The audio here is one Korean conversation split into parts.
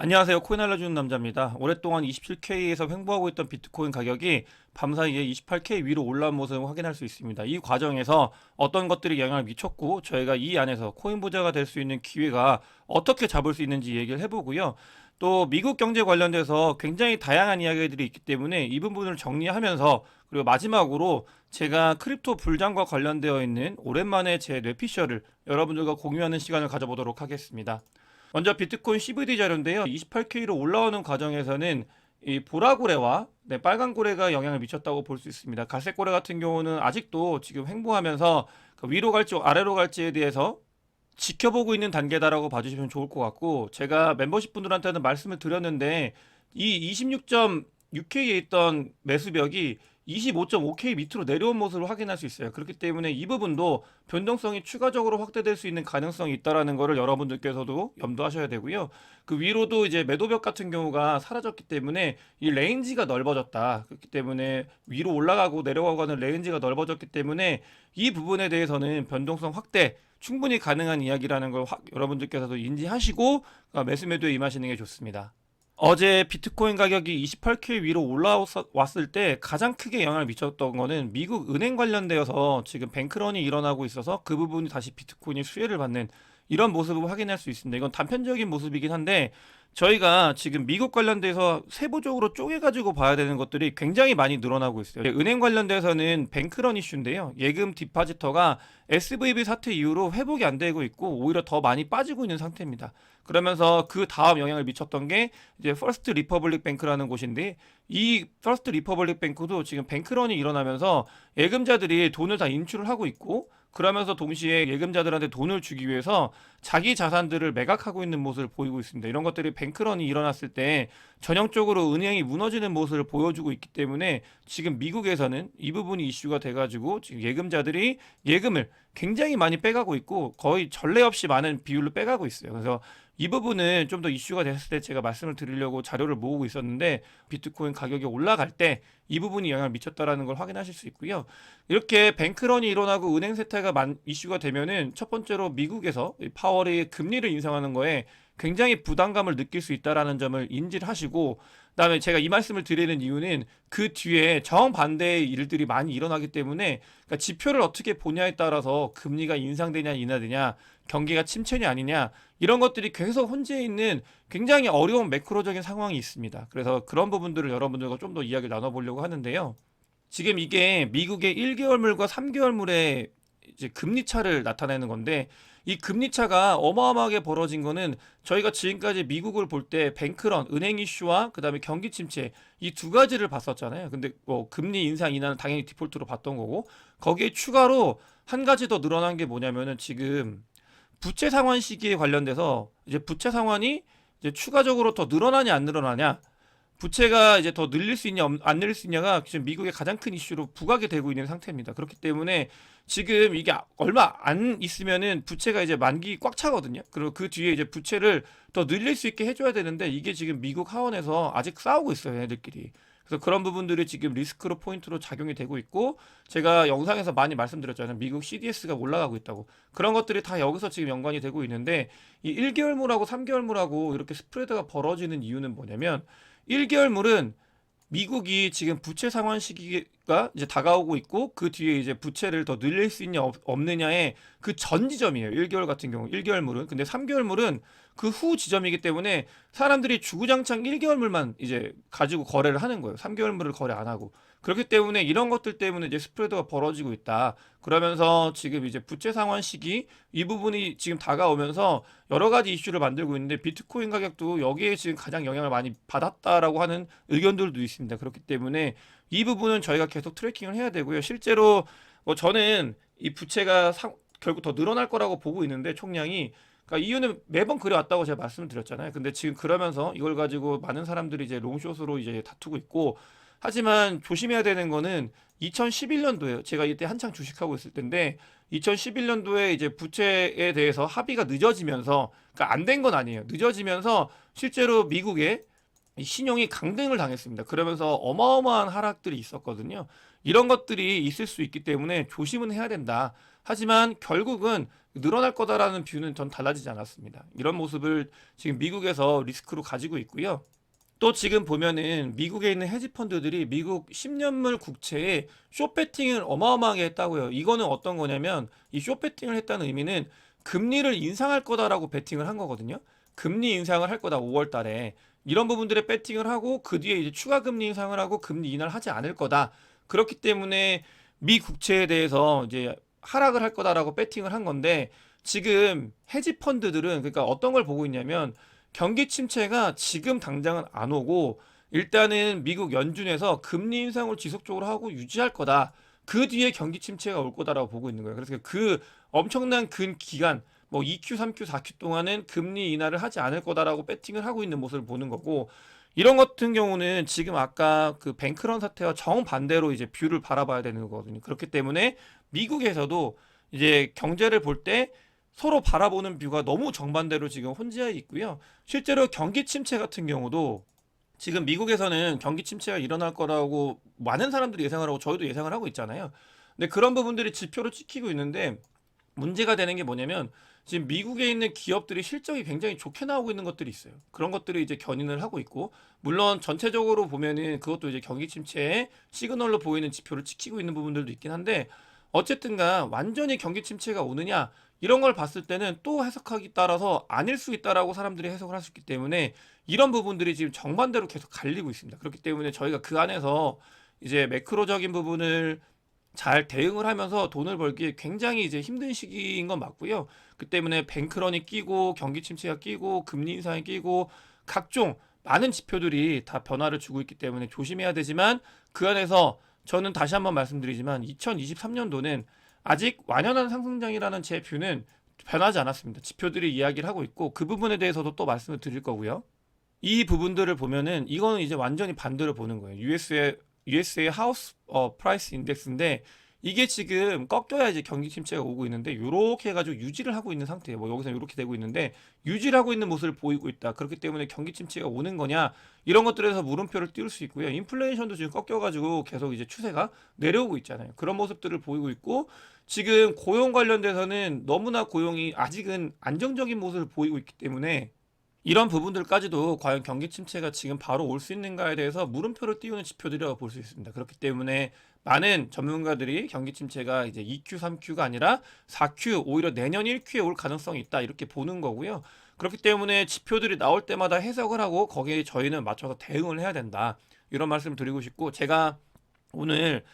안녕하세요. 코인 알려주는 남자입니다. 오랫동안 27K에서 횡보하고 있던 비트코인 가격이 밤사이에 28K 위로 올라온 모습을 확인할 수 있습니다. 이 과정에서 어떤 것들이 영향을 미쳤고 저희가 이 안에서 코인 부자가 될 수 있는 기회가 어떻게 잡을 수 있는지 얘기를 해보고요. 또 미국 경제 관련돼서 굉장히 다양한 이야기들이 있기 때문에 이 부분을 정리하면서, 그리고 마지막으로 제가 크립토 불장과 관련되어 있는 오랜만에 제 뇌피셜을 여러분들과 공유하는 시간을 가져보도록 하겠습니다. 먼저 비트코인 CVD 자료인데요. 28K로 올라오는 과정에서는 이 보라고래와 빨간고래가 영향을 미쳤다고 볼 수 있습니다. 갈색고래 같은 경우는 아직도 지금 횡보하면서 위로 갈지 아래로 갈지에 대해서 지켜보고 있는 단계다라고 봐주시면 좋을 것 같고, 제가 멤버십 분들한테는 말씀을 드렸는데 이 26.6K에 있던 매수벽이 25.5K 밑으로 내려온 모습을 확인할 수 있어요. 그렇기 때문에 이 부분도 변동성이 추가적으로 확대될 수 있는 가능성이 있다라는 것을 여러분들께서도 염두하셔야 되고요. 그 위로도 이제 매도벽 같은 경우가 사라졌기 때문에 이 레인지가 넓어졌다. 그렇기 때문에 위로 올라가고 내려가고 하는 레인지가 넓어졌기 때문에 이 부분에 대해서는 변동성 확대 충분히 가능한 이야기라는 걸 여러분들께서도 인지하시고 매수 매도에 임하시는 게 좋습니다. 어제 비트코인 가격이 28K 위로 올라왔을 때 가장 크게 영향을 미쳤던 거는 미국 은행 관련되어서 지금 뱅크런이 일어나고 있어서 그 부분이 다시 비트코인이 수혜를 받는 이런 모습을 확인할 수 있습니다. 이건 단편적인 모습이긴 한데 저희가 지금 미국 관련돼서 세부적으로 쪼개가지고 봐야 되는 것들이 굉장히 많이 늘어나고 있어요. 은행 관련돼서는 뱅크런 이슈인데요. 예금 디파지터가 SVB 사태 이후로 회복이 안 되고 있고 오히려 더 많이 빠지고 있는 상태입니다. 그러면서 그 다음 영향을 미쳤던 게 이제 퍼스트 리퍼블릭 뱅크라는 곳인데, 이 퍼스트 리퍼블릭 뱅크도 지금 뱅크런이 일어나면서 예금자들이 돈을 다 인출을 하고 있고, 그러면서 동시에 예금자들한테 돈을 주기 위해서 자기 자산들을 매각하고 있는 모습을 보이고 있습니다. 이런 것들이 뱅크런이 일어났을 때 전형적으로 은행이 무너지는 모습을 보여주고 있기 때문에 지금 미국에서는 이 부분이 이슈가 돼가지고 지금 예금자들이 예금을 굉장히 많이 빼가고 있고 거의 전례 없이 많은 비율로 빼가고 있어요. 그래서 이 부분은 좀 더 이슈가 됐을 때 제가 말씀을 드리려고 자료를 모으고 있었는데, 비트코인 가격이 올라갈 때 이 부분이 영향을 미쳤다라는 걸 확인하실 수 있고요. 이렇게 뱅크런이 일어나고 은행 세태가 이슈가 되면은 첫 번째로 미국에서 파월이 금리를 인상하는 거에 굉장히 부담감을 느낄 수 있다라는 점을 인지를 하시고, 그다음에 제가 이 말씀을 드리는 이유는 그 뒤에 정반대의 일들이 많이 일어나기 때문에, 그러니까 지표를 어떻게 보냐에 따라서 금리가 인상되냐 인하되냐, 경기가 침체냐 아니냐, 이런 것들이 계속 혼재해 있는 굉장히 어려운 매크로적인 상황이 있습니다. 그래서 그런 부분들을 여러분들과 좀 더 이야기를 나눠보려고 하는데요. 지금 이게 미국의 1개월물과 3개월물의 이제 금리 차를 나타내는 건데, 이 금리 차가 어마어마하게 벌어진 거는 저희가 지금까지 미국을 볼 때 뱅크런, 은행 이슈와 그다음에 경기 침체 이 두 가지를 봤었잖아요. 근데 뭐 금리 인상 인하는 당연히 디폴트로 봤던 거고, 거기에 추가로 한 가지 더 늘어난 게 뭐냐면은 지금 부채 상환 시기에 관련돼서 이제 부채 상환이 이제 추가적으로 더 늘어나냐 안 늘어나냐, 부채가 이제 더 늘릴 수 있냐 안 늘릴 수 있냐가 지금 미국의 가장 큰 이슈로 부각이 되고 있는 상태입니다. 그렇기 때문에 지금 이게 얼마 안 있으면은 부채가 이제 만기 꽉 차거든요. 그리고 그 뒤에 이제 부채를 더 늘릴 수 있게 해줘야 되는데 이게 지금 미국 하원에서 아직 싸우고 있어요, 얘네들끼리. 그래서 그런 부분들이 지금 리스크로 포인트로 작용이 되고 있고, 제가 영상에서 많이 말씀드렸잖아요. 미국 CDS가 올라가고 있다고. 그런 것들이 다 여기서 지금 연관이 되고 있는데, 이 1개월물하고 3개월물하고 이렇게 스프레드가 벌어지는 이유는 뭐냐면, 1개월물은 미국이 지금 부채 상환 시기가 이제 다가오고 있고 그 뒤에 이제 부채를 더 늘릴 수 있냐 없느냐의 그 전 지점이에요. 1개월 같은 경우 1개월물은. 근데 3개월물은 그 후 지점이기 때문에 사람들이 주구장창 1개월물만 이제 가지고 거래를 하는 거예요. 3개월물을 거래 안 하고. 그렇기 때문에 이런 것들 때문에 이제 스프레드가 벌어지고 있다. 그러면서 지금 이제 부채 상환 시기 이 부분이 지금 다가오면서 여러 가지 이슈를 만들고 있는데, 비트코인 가격도 여기에 지금 가장 영향을 많이 받았다라고 하는 의견들도 있습니다. 그렇기 때문에 이 부분은 저희가 계속 트래킹을 해야 되고요. 실제로 뭐 저는 이 부채가 결국 더 늘어날 거라고 보고 있는데, 총량이, 그러니까 이유는 매번 그래왔다고 제가 말씀을 드렸잖아요. 근데 지금 그러면서 이걸 가지고 많은 사람들이 이제 롱숏으로 이제 다투고 있고, 하지만 조심해야 되는 거는 2011년도에요. 제가 이때 한창 주식하고 있을 텐데 2011년도에 이제 부채에 대해서 합의가 늦어지면서, 그러니까 안 된 건 아니에요. 늦어지면서 실제로 미국의 이 신용이 강등을 당했습니다. 그러면서 어마어마한 하락들이 있었거든요. 이런 것들이 있을 수 있기 때문에 조심은 해야 된다. 하지만 결국은 늘어날 거다라는 뷰는 전 달라지지 않았습니다. 이런 모습을 지금 미국에서 리스크로 가지고 있고요. 또 지금 보면은 미국에 있는 헤지펀드들이 미국 10년물 국채에 숏배팅을 어마어마하게 했다고요. 이거는 어떤 거냐면 이 숏배팅을 했다는 의미는 금리를 인상할 거다라고 배팅을 한 거거든요. 금리 인상을 할 거다 5월 달에. 이런 부분들에 배팅을 하고 그 뒤에 이제 추가 금리 인상을 하고 금리 인하를 하지 않을 거다. 그렇기 때문에 미 국채에 대해서 이제 하락을 할 거다라고 배팅을 한 건데 지금 헤지펀드들은 그러니까 어떤 걸 보고 있냐면 경기 침체가 지금 당장은 안 오고 일단은 미국 연준에서 금리 인상을 지속적으로 하고 유지할 거다. 그 뒤에 경기 침체가 올 거다라고 보고 있는 거예요. 그래서 그 엄청난 근 기간 뭐 2Q, 3Q, 4Q 동안은 금리 인하를 하지 않을 거다라고 배팅을 하고 있는 모습을 보는 거고 이런 같은 경우는 지금 아까 그 뱅크런 사태와 정반대로 이제 뷰를 바라봐야 되는 거거든요. 그렇기 때문에 미국에서도 이제 경제를 볼 때 서로 바라보는 뷰가 너무 정반대로 지금 혼재해 있고요. 실제로 경기 침체 같은 경우도 지금 미국에서는 경기 침체가 일어날 거라고 많은 사람들이 예상을 하고 저희도 예상을 하고 있잖아요. 근데 그런 부분들이 지표로 찍히고 있는데 문제가 되는 게 뭐냐면 지금 미국에 있는 기업들이 실적이 굉장히 좋게 나오고 있는 것들이 있어요. 그런 것들을 이제 견인을 하고 있고 물론 전체적으로 보면은 그것도 이제 경기 침체의 시그널로 보이는 지표를 찍히고 있는 부분들도 있긴 한데 어쨌든간 완전히 경기 침체가 오느냐 이런 걸 봤을 때는 또 해석하기 따라서 아닐 수 있다라고 사람들이 해석을 할 수 있기 때문에 이런 부분들이 지금 정반대로 계속 갈리고 있습니다. 그렇기 때문에 저희가 그 안에서 이제 매크로적인 부분을 잘 대응을 하면서 돈을 벌기 굉장히 이제 힘든 시기인 건 맞고요. 그 때문에 뱅크런이 끼고 경기 침체가 끼고 금리 인상이 끼고 각종 많은 지표들이 다 변화를 주고 있기 때문에 조심해야 되지만 그 안에서 저는 다시 한번 말씀드리지만 2023년도는 아직 완연한 상승장이라는 제 뷰는 변하지 않았습니다. 지표들이 이야기를 하고 있고 그 부분에 대해서도 또 말씀을 드릴 거고요. 이 부분들을 보면은 이거는 이제 완전히 반대로 보는 거예요. USA 하우스 프라이스 인덱스인데 이게 지금 꺾여야 이제 경기 침체가 오고 있는데 요렇게 해가지고 유지를 하고 있는 상태예요. 뭐 여기서 이렇게 되고 있는데 유지를 하고 있는 모습을 보이고 있다. 그렇기 때문에 경기 침체가 오는 거냐 이런 것들에서 물음표를 띄울 수 있고요. 인플레이션도 지금 꺾여가지고 계속 이제 추세가 내려오고 있잖아요. 그런 모습들을 보이고 있고 지금 고용 관련돼서는 너무나 고용이 아직은 안정적인 모습을 보이고 있기 때문에 이런 부분들까지도 과연 경기 침체가 지금 바로 올 수 있는가에 대해서 물음표를 띄우는 지표들이라고 볼 수 있습니다. 그렇기 때문에 많은 전문가들이 경기 침체가 이제 2Q, 3Q가 아니라 4Q, 오히려 내년 1Q에 올 가능성이 있다 이렇게 보는 거고요. 그렇기 때문에 지표들이 나올 때마다 해석을 하고 거기에 저희는 맞춰서 대응을 해야 된다. 이런 말씀을 드리고 싶고 제가 오늘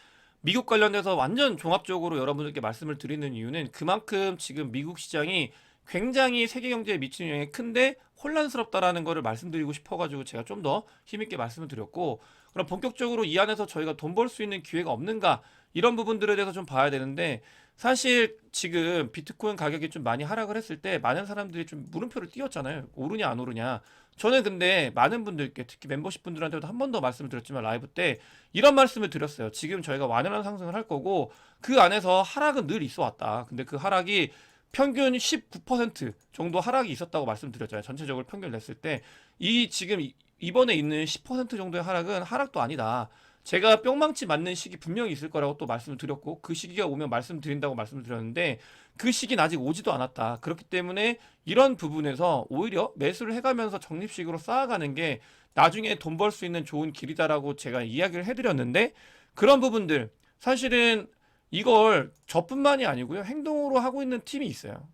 미국 관련돼서 완전 종합적으로 여러분들께 말씀을 드리는 이유는 그만큼 지금 미국 시장이 굉장히 세계 경제에 미치는 영향이 큰데 혼란스럽다라는 거를 말씀드리고 싶어가지고 제가 좀 더 힘있게 말씀을 드렸고 그럼 본격적으로 이 안에서 저희가 돈 벌 수 있는 기회가 없는가 이런 부분들에 대해서 좀 봐야 되는데 사실 지금 비트코인 가격이 좀 많이 하락을 했을 때 많은 사람들이 좀 물음표를 띄웠잖아요. 오르냐 안 오르냐. 저는 근데 많은 분들께 특히 멤버십 분들한테도 한 번 더 말씀을 드렸지만 라이브 때 이런 말씀을 드렸어요. 지금 저희가 완연한 상승을 할 거고 그 안에서 하락은 늘 있어 왔다. 근데 그 하락이 평균 19% 정도 하락이 있었다고 말씀드렸잖아요. 전체적으로 평균 냈을 때 이 지금 이번에 있는 10% 정도의 하락은 하락도 아니다. 제가 뿅망치 맞는 시기 분명히 있을 거라고 또 말씀을 드렸고 그 시기가 오면 말씀드린다고 말씀을 드렸는데 그 시기는 아직 오지도 않았다. 그렇기 때문에 이런 부분에서 오히려 매수를 해가면서 적립식으로 쌓아가는 게 나중에 돈 벌 수 있는 좋은 길이다라고 제가 이야기를 해드렸는데 그런 부분들 사실은 이걸 저뿐만이 아니고요. 행동으로 하고 있는 팀이 있어요.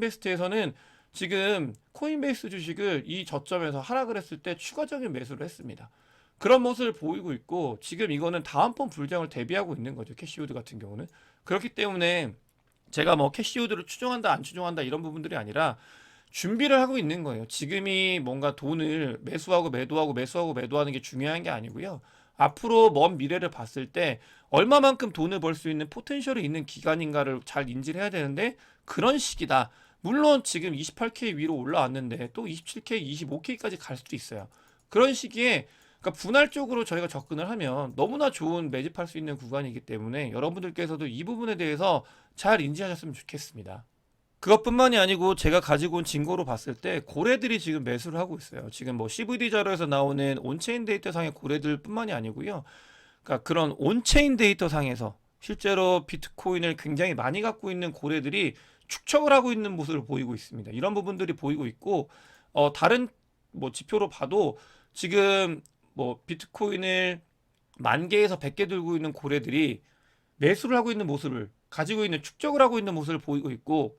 아크인베스트에서는 지금 코인베이스 주식을 이 저점에서 하락을 했을 때 추가적인 매수를 했습니다. 그런 모습을 보이고 있고 지금 이거는 다음번 불장을 대비하고 있는 거죠. 캐시우드 같은 경우는. 그렇기 때문에 제가 뭐 캐시우드를 추종한다 안 추종한다 이런 부분들이 아니라 준비를 하고 있는 거예요. 지금이 뭔가 돈을 매수하고 매도하고 매수하고 매도하는 게 중요한 게 아니고요. 앞으로 먼 미래를 봤을 때 얼마만큼 돈을 벌 수 있는 포텐셜이 있는 기간인가를 잘 인지를 해야 되는데 그런 시기다. 물론 지금 28K 위로 올라왔는데 또 27K, 25K까지 갈 수도 있어요. 그런 시기에 그러니까 분할적으로 저희가 접근을 하면 너무나 좋은 매집할 수 있는 구간이기 때문에 여러분들께서도 이 부분에 대해서 잘 인지하셨으면 좋겠습니다. 그것뿐만이 아니고 제가 가지고 온 증거로 봤을 때 고래들이 지금 매수를 하고 있어요. 지금 뭐 CVD 자료에서 나오는 온체인 데이터 상의 고래들뿐만이 아니고요. 그러니까 그런 온체인 데이터 상에서 실제로 비트코인을 굉장히 많이 갖고 있는 고래들이 축적을 하고 있는 모습을 보이고 있습니다. 이런 부분들이 보이고 있고, 다른 뭐 지표로 봐도 지금 뭐 비트코인을 10,000개에서 100개 들고 있는 고래들이 매수를 하고 있는 모습을, 가지고 있는 축적을 하고 있는 모습을 보이고 있고,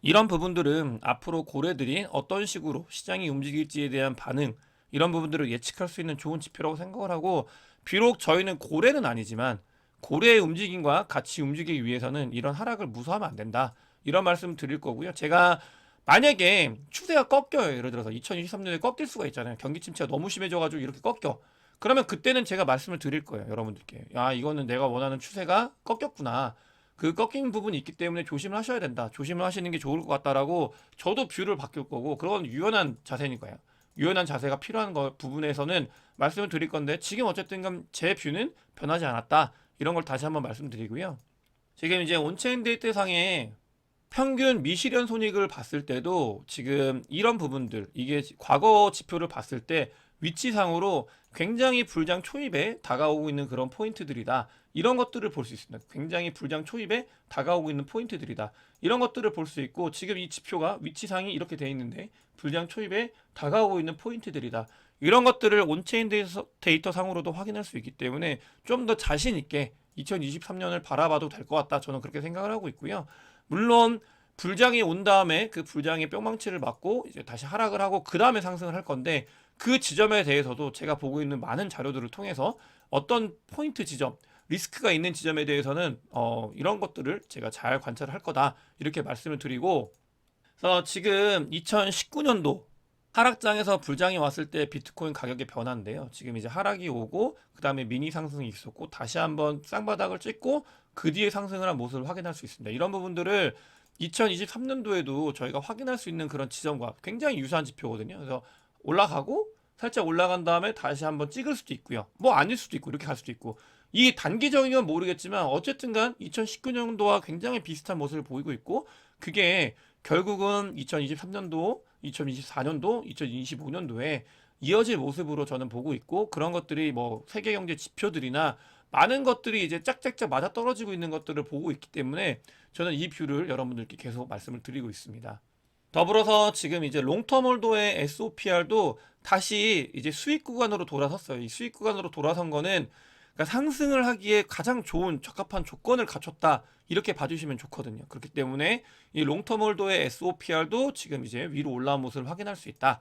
이런 부분들은 앞으로 고래들이 어떤 식으로 시장이 움직일지에 대한 반응, 이런 부분들을 예측할 수 있는 좋은 지표라고 생각을 하고, 비록 저희는 고래는 아니지만 고래의 움직임과 같이 움직이기 위해서는 이런 하락을 무서워하면 안 된다, 이런 말씀을 드릴 거고요. 제가 만약에 추세가 꺾여요, 예를 들어서 2023년에 꺾일 수가 있잖아요. 경기 침체가 너무 심해져가지고 이렇게 꺾여. 그러면 그때는 제가 말씀을 드릴 거예요, 여러분들께. 야, 이거는 내가 원하는 추세가 꺾였구나, 그 꺾인 부분이 있기 때문에 조심을 하셔야 된다, 조심을 하시는 게 좋을 것 같다라고 저도 뷰를 바뀔 거고, 그런 유연한 자세니까요. 유연한 자세가 필요한 부분에서는 말씀을 드릴 건데, 지금 어쨌든 제 뷰는 변하지 않았다, 이런 걸 다시 한번 말씀드리고요. 지금 이제 온체인 데이터 상에 평균 미실현 손익을 봤을 때도 지금 이런 부분들, 이게 과거 지표를 봤을 때 위치상으로 굉장히 불장 초입에 다가오고 있는 그런 포인트들이다, 이런 것들을 볼 수 있습니다. 굉장히 불장 초입에 다가오고 있는 포인트들이다, 이런 것들을 볼 수 있고, 지금 이 지표가 위치상이 이렇게 돼 있는데 불장 초입에 다가오고 있는 포인트들이다, 이런 것들을 온체인 데이터 상으로도 확인할 수 있기 때문에 좀 더 자신 있게 2023년을 바라봐도 될 것 같다, 저는 그렇게 생각을 하고 있고요. 물론 불장이 온 다음에 그 불장의 뿅망치를 맞고 이제 다시 하락을 하고 그 다음에 상승을 할 건데, 그 지점에 대해서도 제가 보고 있는 많은 자료들을 통해서 어떤 포인트 지점, 리스크가 있는 지점에 대해서는 이런 것들을 제가 잘 관찰을 할 거다, 이렇게 말씀을 드리고, 그래서 지금 2019년도 하락장에서 불장이 왔을 때 비트코인 가격의 변화인데요. 지금 이제 하락이 오고 그 다음에 미니 상승이 있었고 다시 한번 쌍바닥을 찍고 그 뒤에 상승을 한 모습을 확인할 수 있습니다. 이런 부분들을 2023년도에도 저희가 확인할 수 있는 그런 지점과 굉장히 유사한 지표거든요. 그래서 올라가고 살짝 올라간 다음에 다시 한번 찍을 수도 있고요. 뭐 아닐 수도 있고 이렇게 갈 수도 있고, 이 단기적인 건 모르겠지만 어쨌든간 2019년도와 굉장히 비슷한 모습을 보이고 있고, 그게 결국은 2023년도, 2024년도, 2025년도에 이어질 모습으로 저는 보고 있고, 그런 것들이 뭐 세계 경제 지표들이나 많은 것들이 이제 짝짝짝 맞아 떨어지고 있는 것들을 보고 있기 때문에 저는 이 뷰를 여러분들께 계속 말씀을 드리고 있습니다. 더불어서 지금 이제 롱텀 홀더의 SOPR도 다시 이제 수익 구간으로 돌아섰어요. 이 수익 구간으로 돌아선 거는 그러니까 상승을 하기에 가장 좋은 적합한 조건을 갖췄다, 이렇게 봐주시면 좋거든요. 그렇기 때문에 이 롱텀 홀더의 SOPR도 지금 이제 위로 올라온 모습을 확인할 수 있다.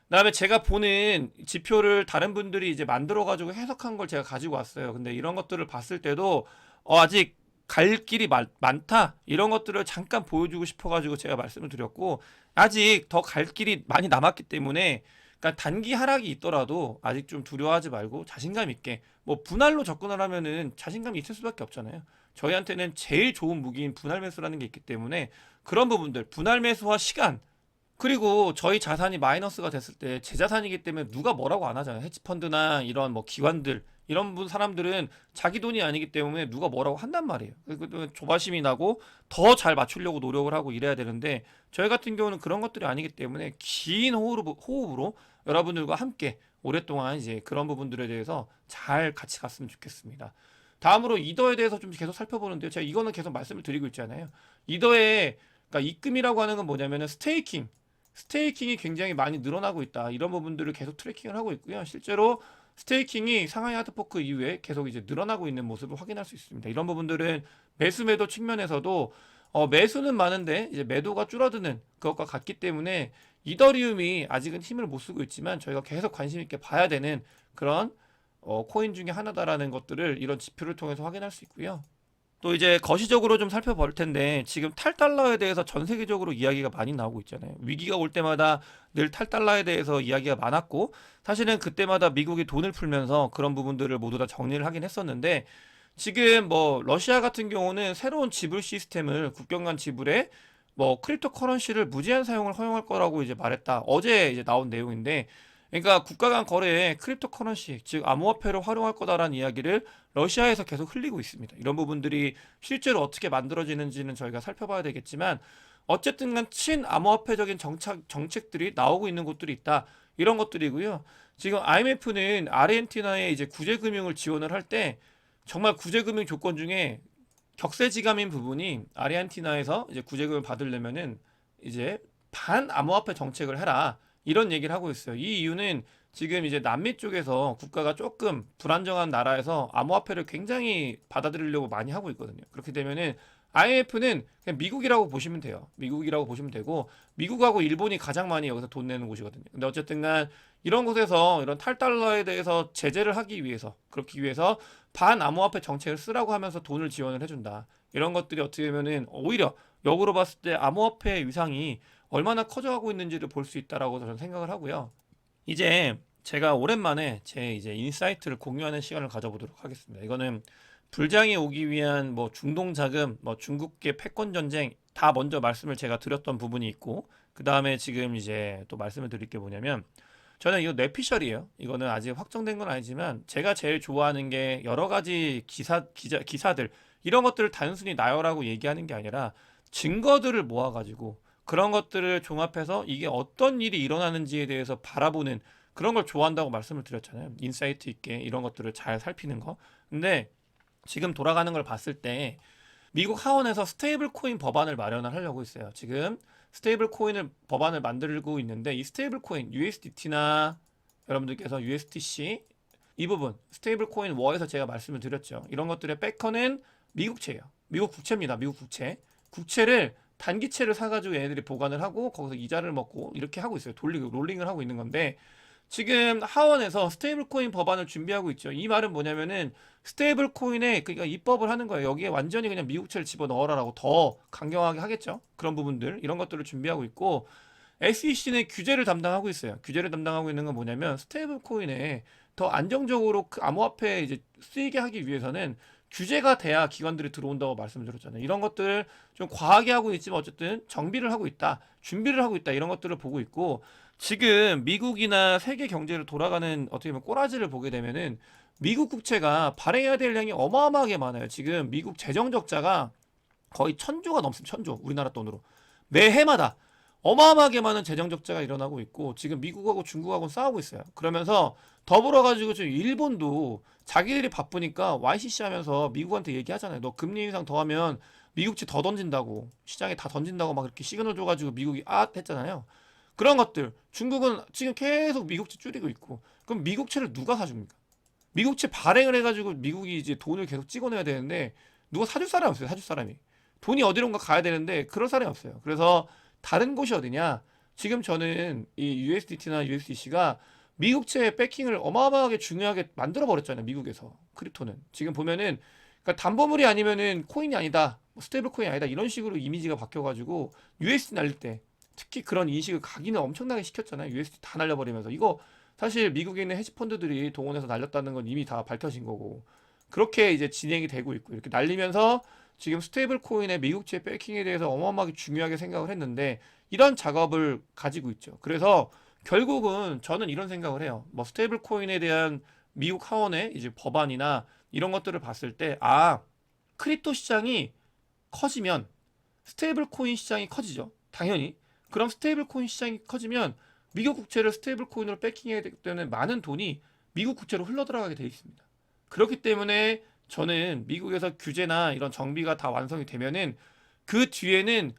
그다음에 제가 보는 지표를 다른 분들이 이제 만들어 가지고 해석한 걸 제가 가지고 왔어요. 근데 이런 것들을 봤을 때도 아직 갈 길이 많다, 이런 것들을 잠깐 보여주고 싶어 가지고 제가 말씀을 드렸고, 아직 더 갈 길이 많이 남았기 때문에, 그러니까 단기 하락이 있더라도 아직 좀 두려워하지 말고 자신감 있게, 뭐 분할로 접근을 하면은 자신감이 있을 수밖에 없잖아요. 저희한테는 제일 좋은 무기인 분할 매수라는 게 있기 때문에, 그런 부분들, 분할 매수와 시간, 그리고 저희 자산이 마이너스가 됐을 때 제 자산이기 때문에 누가 뭐라고 안 하잖아요. 헤지펀드나 이런 뭐 기관들, 이런 사람들은 자기 돈이 아니기 때문에 누가 뭐라고 한단 말이에요. 그리고 조바심이 나고 더 잘 맞추려고 노력을 하고 이래야 되는데, 저희 같은 경우는 그런 것들이 아니기 때문에 긴 호흡으로 여러분들과 함께 오랫동안 이제 그런 부분들에 대해서 잘 같이 갔으면 좋겠습니다. 다음으로 이더에 대해서 좀 계속 살펴보는데요. 제가 이거는 계속 말씀을 드리고 있잖아요. 이더에, 그러니까 입금이라고 하는 건 뭐냐면은 스테이킹이 굉장히 많이 늘어나고 있다, 이런 부분들을 계속 트래킹을 하고 있고요. 실제로 스테이킹이 상하이 하드포크 이후에 계속 이제 늘어나고 있는 모습을 확인할 수 있습니다. 이런 부분들은 매수 매도 측면에서도 매수는 많은데 이제 매도가 줄어드는 그것과 같기 때문에, 이더리움이 아직은 힘을 못 쓰고 있지만 저희가 계속 관심 있게 봐야 되는 그런 코인 중에 하나다라는 것들을 이런 지표를 통해서 확인할 수 있고요. 또 이제 거시적으로 좀 살펴볼 텐데, 지금 탈달러에 대해서 전 세계적으로 이야기가 많이 나오고 있잖아요. 위기가 올 때마다 늘 탈달러에 대해서 이야기가 많았고, 사실은 그때마다 미국이 돈을 풀면서 그런 부분들을 모두 다 정리를 하긴 했었는데, 지금 뭐 러시아 같은 경우는 새로운 지불 시스템을, 국경 간 지불에 뭐 크립토 커런시를 무제한 사용을 허용할 거라고 이제 말했다, 어제 이제 나온 내용인데, 그러니까 국가 간 거래에 크립토 커런시, 즉 암호화폐를 활용할 거다라는 이야기를 러시아에서 계속 흘리고 있습니다. 이런 부분들이 실제로 어떻게 만들어지는지는 저희가 살펴봐야 되겠지만, 어쨌든 간 친암호화폐적인 정책들이 나오고 있는 곳들이 있다, 이런 것들이고요. 지금 IMF는 아르헨티나에 이제 구제금융을 지원을 할 때 정말 구제금융 조건 중에 격세지감인 부분이 아르헨티나에서 이제 구제금을 받으려면은 이제 반암호화폐 정책을 해라. 이런 얘기를 하고 있어요. 이 이유는 지금 이제 남미 쪽에서 국가가 조금 불안정한 나라에서 암호화폐를 굉장히 받아들이려고 많이 하고 있거든요. 그렇게 되면은 IMF는 그냥 미국이라고 보시면 돼요. 미국이라고 보시면 되고 미국하고 일본이 가장 많이 여기서 돈 내는 곳이거든요. 근데 어쨌든 간 이런 곳에서 이런 탈달러에 대해서 제재를 하기 위해서 그렇기 위해서 반암호화폐 정책을 쓰라고 하면서 돈을 지원을 해준다. 이런 것들이 어떻게 보면은 오히려 역으로 봤을 때 암호화폐의 위상이 얼마나 커져가고 있는지를 볼 수 있다라고 저는 생각을 하고요. 이제 제가 오랜만에 제 이제 인사이트를 공유하는 시간을 가져보도록 하겠습니다. 이거는 불장이 오기 위한 뭐 중동 자금, 뭐 중국계 패권 전쟁 다 먼저 말씀을 제가 드렸던 부분이 있고 그 다음에 지금 이제 또 말씀을 드릴 게 뭐냐면 저는 이거 뇌피셜이에요. 이거는 아직 확정된 건 아니지만 제가 제일 좋아하는 게 여러 가지 기사들 이런 것들을 단순히 나열하고 얘기하는 게 아니라 증거들을 모아가지고 그런 것들을 종합해서 이게 어떤 일이 일어나는지에 대해서 바라보는 그런 걸 좋아한다고 말씀을 드렸잖아요. 인사이트 있게 이런 것들을 잘 살피는 거. 근데 지금 돌아가는 걸 봤을 때 미국 하원에서 스테이블 코인 법안을 마련을 하려고 있어요. 지금 스테이블 코인을 법안을 만들고 있는데 이 스테이블 코인 USDT나 여러분들께서 USDC 이 부분 스테이블 코인 워에서 제가 말씀을 드렸죠. 이런 것들의 백커는 미국채예요. 미국 국채입니다. 미국 국채. 국채를 단기채를 사가지고 얘네들이 보관을 하고 거기서 이자를 먹고 이렇게 하고 있어요. 돌리고 롤링을 하고 있는 건데 지금 하원에서 스테이블 코인 법안을 준비하고 있죠. 이 말은 뭐냐면은 스테이블 코인에 그러니까 입법을 하는 거예요. 여기에 완전히 그냥 미국채를 집어넣어라라고 더 강경하게 하겠죠. 그런 부분들 이런 것들을 준비하고 있고 SEC는 규제를 담당하고 있어요. 규제를 담당하고 있는 건 뭐냐면 스테이블 코인에 더 안정적으로 그 암호화폐 이제 쓰이게 하기 위해서는 규제가 돼야 기관들이 들어온다고 말씀을 드렸잖아요. 이런 것들 좀 과하게 하고 있지만 어쨌든 정비를 하고 있다, 준비를 하고 있다 이런 것들을 보고 있고 지금 미국이나 세계 경제를 돌아가는 어떻게 보면 꼬라지를 보게 되면은 미국 국채가 발행해야 될 양이 어마어마하게 많아요. 지금 미국 재정 적자가 거의 1,000조가 넘습니다. 1,000조 우리나라 돈으로 매해마다 어마어마하게 많은 재정 적자가 일어나고 있고 지금 미국하고 중국하고 싸우고 있어요. 그러면서 더불어 가지고 지금 일본도 자기들이 바쁘니까 YCC 하면서 미국한테 얘기하잖아요. 너 금리 인상 더하면 미국채 더 던진다고 시장에 다 던진다고 막 이렇게 시그널 줘가지고 미국이 했잖아요. 그런 것들 중국은 지금 계속 미국채 줄이고 있고 그럼 미국채를 누가 사줍니까? 미국채 발행을 해가지고 미국이 이제 돈을 계속 찍어내야 되는데 누가 사줄 사람이 없어요. 사줄 사람이 돈이 어디론가 가야 되는데 그럴 사람이 없어요. 그래서 다른 곳이 어디냐? 지금 저는 이 USDT나 USDC가 미국채 백킹을 어마어마하게 중요하게 만들어 버렸잖아요. 미국에서 크립토는 지금 보면은 그러니까 담보물이 아니면은 코인이 아니다, 뭐 스테이블 코인이 아니다 이런 식으로 이미지가 바뀌어가지고 USD 날릴 때 특히 그런 인식을 각인을 엄청나게 시켰잖아요. USD 다 날려버리면서 이거 사실 미국에 있는 헤지펀드들이 동원해서 날렸다는 건 이미 다 밝혀진 거고 그렇게 이제 진행이 되고 있고 이렇게 날리면서 지금 스테이블 코인의 미국채 백킹에 대해서 어마어마하게 중요하게 생각을 했는데 이런 작업을 가지고 있죠. 그래서 결국은 저는 이런 생각을 해요. 뭐 스테이블 코인에 대한 미국 하원의 이제 법안이나 이런 것들을 봤을 때 크립토 시장이 커지면 스테이블 코인 시장이 커지죠. 당연히. 그럼 스테이블 코인 시장이 커지면 미국 국채를 스테이블 코인으로 백킹해야 되기 때문에 많은 돈이 미국 국채로 흘러들어가게 되어 있습니다. 그렇기 때문에 저는 미국에서 규제나 이런 정비가 다 완성이 되면은 그 뒤에는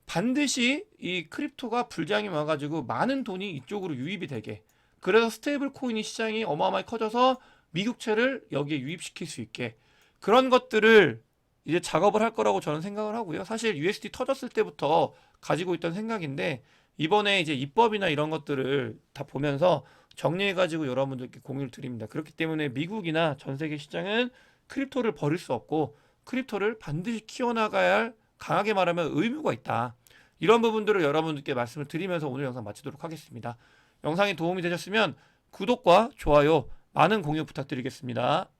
반드시 이 크립토가 불장이 와가지고 많은 돈이 이쪽으로 유입이 되게 그래서 스테이블 코인이 시장이 어마어마하게 커져서 미국채를 여기에 유입시킬 수 있게 그런 것들을 이제 작업을 할 거라고 저는 생각을 하고요. 사실 USD 터졌을 때부터 가지고 있던 생각인데 이번에 이제 입법이나 이런 것들을 다 보면서 정리해가지고 여러분들께 공유를 드립니다. 그렇기 때문에 미국이나 전 세계 시장은 크립토를 버릴 수 없고 크립토를 반드시 키워나가야 할 강하게 말하면 의무가 있다. 이런 부분들을 여러분들께 말씀을 드리면서 오늘 영상 마치도록 하겠습니다. 영상이 도움이 되셨으면 구독과 좋아요 많은 공유 부탁드리겠습니다.